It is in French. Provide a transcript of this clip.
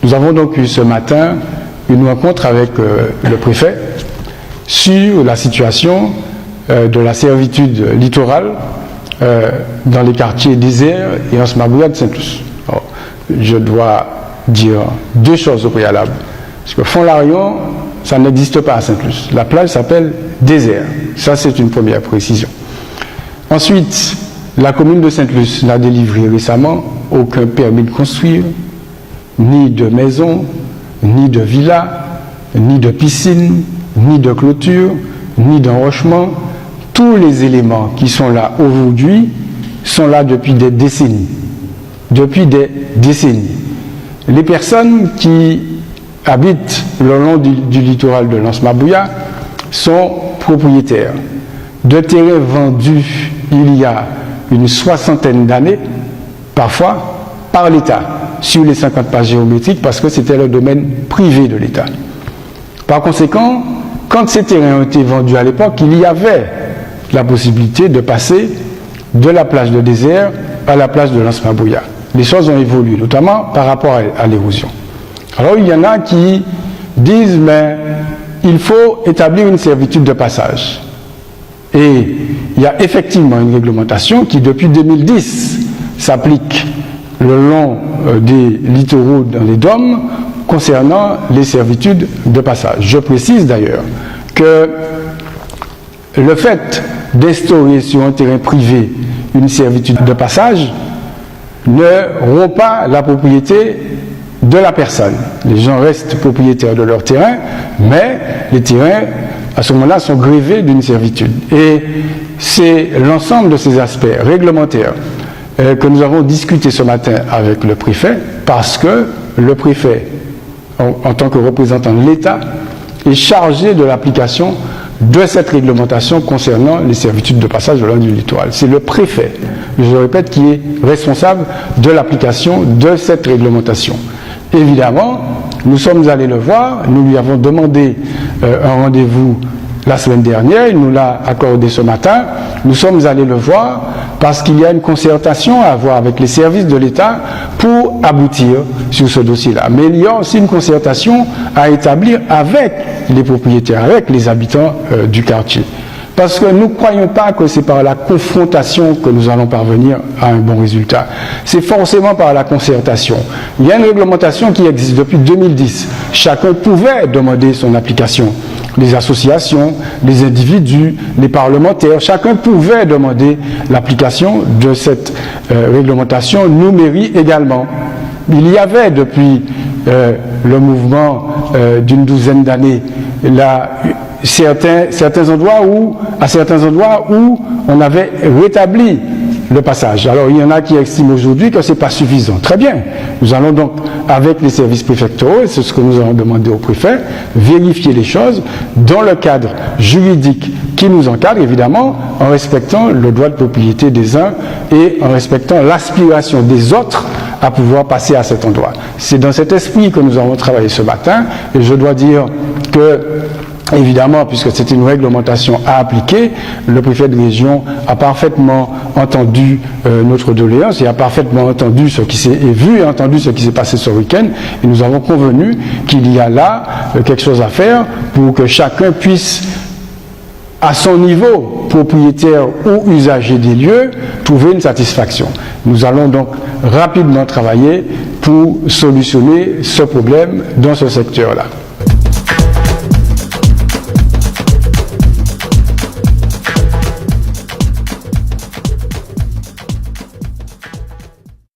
Nous avons donc eu ce matin une rencontre avec le préfet sur la situation de la servitude littorale dans les quartiers déserts et en Smabouya de Saint-Luce. Je dois dire deux choses au préalable. Parce que Fond-Larion, ça n'existe pas à Saint-Luce. La plage s'appelle désert. Ça, c'est une première précision. Ensuite, la commune de Saint-Luce n'a délivré récemment aucun permis de construire, ni de maison, ni de villa, ni de piscine, ni de clôture, ni d'enrochement. Tous les éléments qui sont là aujourd'hui sont là depuis des décennies. Depuis des décennies. Les personnes qui habitent le long du littoral de l'Anse-Mabouya sont propriétaires de terrains vendus il y a une soixantaine d'années, parfois par l'État, sur les 50 pages géométriques, parce que c'était le domaine privé de l'État. Par conséquent, quand ces terrains ont été vendus à l'époque, il y avait la possibilité de passer de la plage de désert à la plage de l'Anse-Mabouya. Les choses ont évolué, notamment par rapport à l'érosion. Alors il y en a qui disent, mais il faut établir une servitude de passage. Et il y a effectivement une réglementation qui, depuis 2010, s'applique le long des littoraux dans les DOM concernant les servitudes de passage. Je précise d'ailleurs que le fait d'instaurer sur un terrain privé une servitude de passage ne rompt pas la propriété de la personne. Les gens restent propriétaires de leur terrain, mais les terrains, à ce moment-là, sont grevés d'une servitude. Et c'est l'ensemble de ces aspects réglementaires que nous avons discuté ce matin avec le préfet, parce que le préfet, en tant que représentant de l'État, est chargé de l'application de cette réglementation concernant les servitudes de passage le long du littoral. C'est le préfet, je le répète, qui est responsable de l'application de cette réglementation. Évidemment, nous sommes allés le voir, nous lui avons demandé un rendez-vous la semaine dernière, il nous l'a accordé ce matin. Nous sommes allés le voir parce qu'il y a une concertation à avoir avec les services de l'État pour aboutir sur ce dossier-là. Mais il y a aussi une concertation à établir avec les propriétaires, avec les habitants du quartier. Parce que nous ne croyons pas que c'est par la confrontation que nous allons parvenir à un bon résultat. C'est forcément par la concertation. Il y a une réglementation qui existe depuis 2010. Chacun pouvait demander son application. Les associations, les individus, les parlementaires, chacun pouvait demander l'application de cette réglementation. Nous, mairie également. Il y avait depuis le mouvement d'une douzaine d'années certains endroits où on avait rétabli le passage. Alors il y en a qui estiment aujourd'hui que ce n'est pas suffisant. Très bien. Nous allons donc, avec les services préfectoraux, et c'est ce que nous allons demander au préfet, vérifier les choses dans le cadre juridique qui nous encadre, évidemment, en respectant le droit de propriété des uns et en respectant l'aspiration des autres à pouvoir passer à cet endroit. C'est dans cet esprit que nous avons travaillé ce matin, et je dois dire que évidemment, puisque c'est une réglementation à appliquer, le préfet de région a parfaitement entendu notre doléance et a parfaitement entendu ce qui s'est vu et entendu ce qui s'est passé ce week-end. Et nous avons convenu qu'il y a là quelque chose à faire pour que chacun puisse, à son niveau, propriétaire ou usager des lieux, trouver une satisfaction. Nous allons donc rapidement travailler pour solutionner ce problème dans ce secteur-là.